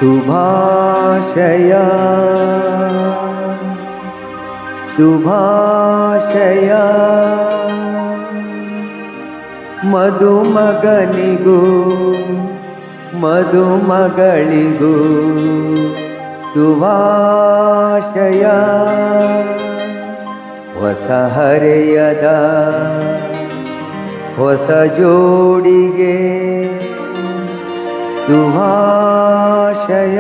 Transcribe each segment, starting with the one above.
ಶುಭಾಶಯ ಶುಭಾಶಯ ಮದುಮಗನಿಗೂ ಮದುಮಗಳಿಗೂ ಶುಭಾಶಯ ಹೊಸ ಹರೆಯದ ಹೊಸ ಜೋಡಿಗೆ ಶುಭಾಶಯ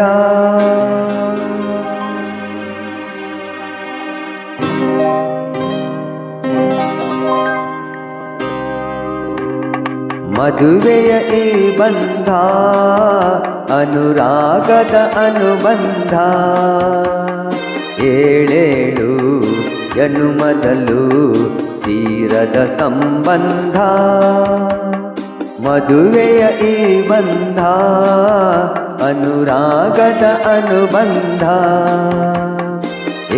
ಮದುವೆಯ ಈ ಬಂಧ ಅನುರಾಗದ ಅನುಬಂಧ ಏಳೇಳು ಜನುಮದಲ್ಲೂ ತೀರದ ಸಂಬಂಧ ಮದುವೆಯ ಈ ಬಂಧ ಅನುರಾಗದ ಅನುಬಂಧ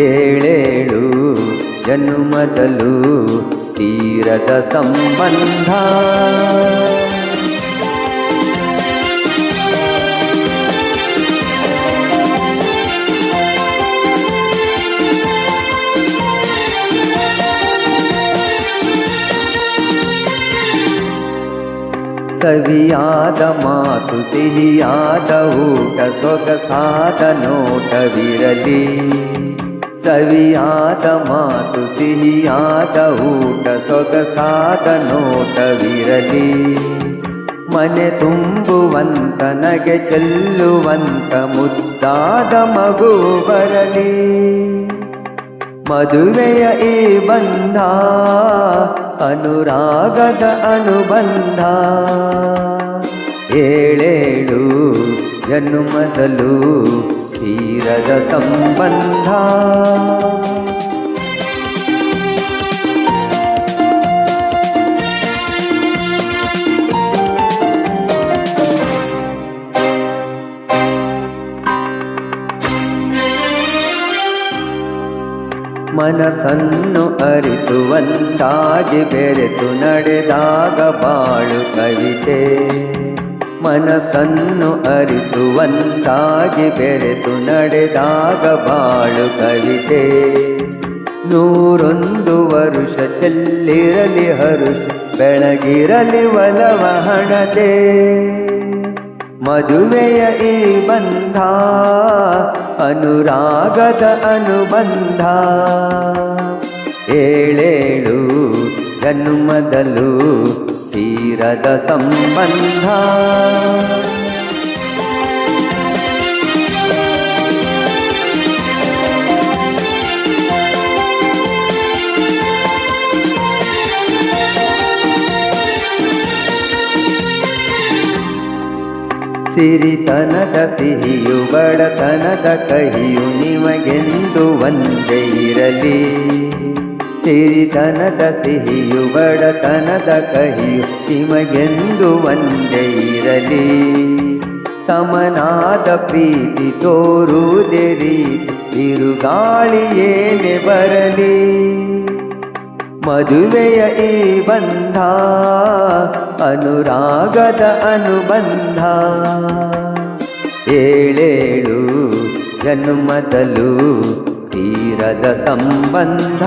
ಏಳೇಳು ಜನುಮದಲ್ಲೂ ತೀರದ ಸಂಬಂಧ ಸವಿಯಾದ ಮಾತು ಸಿಹಿಯಾದ ಊಟ ಸೊಗಸಾದ ನೋಟವಿರಲಿ ಸವಿಯಾದ ಮಾತು ಸಿಹಿಯಾದ ಊಟ ಸೊಗಸಾದ ನೋಟವಿರಲಿ ಮನೆ ತುಂಬುವಂತ ನಗೆ ಚೆಲ್ಲುವಂತ ಮುದ್ದಾದ ಮಗು ಬರಲಿ ಮದುವೆಯ ಈ ಬಂಧ ಅನುರಾಗದ ಅನುಬಂಧ ಏಳೇಳು ಜನುಮದಲ್ಲೂ ತೀರದ ಸಂಬಂಧ ಮನಸ್ಸನ್ನು ಅರಿತು ಒಂದಾಗಿ ಬೆರೆತು ನಡೆದಾಗ ಬಾಳು ಕವಿತೆ ಮನಸ್ಸನ್ನು ಅರಿತು ಒಂದಾಗಿ ಬೆರೆತು ನಡೆದಾಗ ಬಾಳು ಕವಿತೆ 101 ವರುಷ ಚೆಲ್ಲಿರಲಿ ಹರುಷ ಬೆಳಗಿರಲಿ ಒಲವ ಹಣತೆ ಮದುವೆಯ ಈ ಬಂಧ ಅನುರಾಗದ ಅನುಬಂಧ ಏಳೇಳು ಜನ್ಮದಲ್ಲೂ ತೀರದ ಸಂಬಂಧ ಸಿರಿತನದ ಸಿಹಿಯು ಬಡತನದ ಕಹಿಯು ನಿಮಗೆಂದು ಒಂದೇ ಇರಲಿ ಸಿರಿತನದ ಸಿಹಿಯು ಬಡತನದ ಕಹಿಯು ನಿಮಗೆಂದು ಒಂದೇ ಇರಲಿ ಸಮನಾದ ಪ್ರೀತಿ ತೋರುವುದೇ ರೀತಿ ಬಿರುಗಾಳಿ ಏನೇ ಬರಲಿ ಮದುವೆಯ ಈ ಬಂಧ ಅನುರಾಗದ ಅನುಬಂಧ ಏಳೇಳು ಜನ್ಮದಲ್ಲೂ ತೀರದ ಸಂಬಂಧ